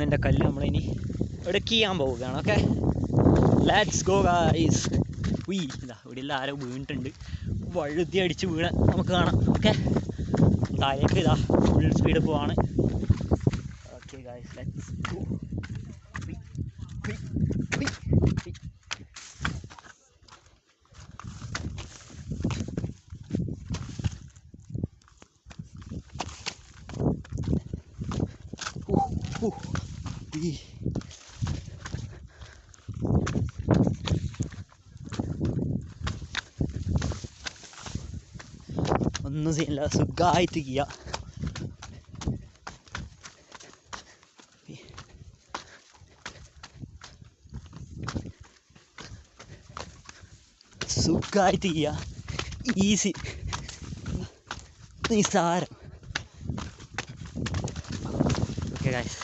എൻ്റെ കല്ല് നമ്മളിനി എടുക്ക് ചെയ്യാൻ പോവുകയാണ്. Okay, let's go guys. ഇതാ ഇവിടെ എല്ലാം ആരോ വീണിട്ടുണ്ട്, വഴുതി അടിച്ച് വീണ നമുക്ക് കാണാം. ഓക്കെ, താഴേക്ക് ഇതാ ഫുൾ സ്പീഡ് പോവാണ്. Okay guys, let's go. ഒന്നും ചെയ്യില്ല, സുഖമായിട്ട് ചെയ്യാം. സുഖമായിട്ട് ചെയ്യാം, ഈസി, നിസ്സാരം. Okay guys.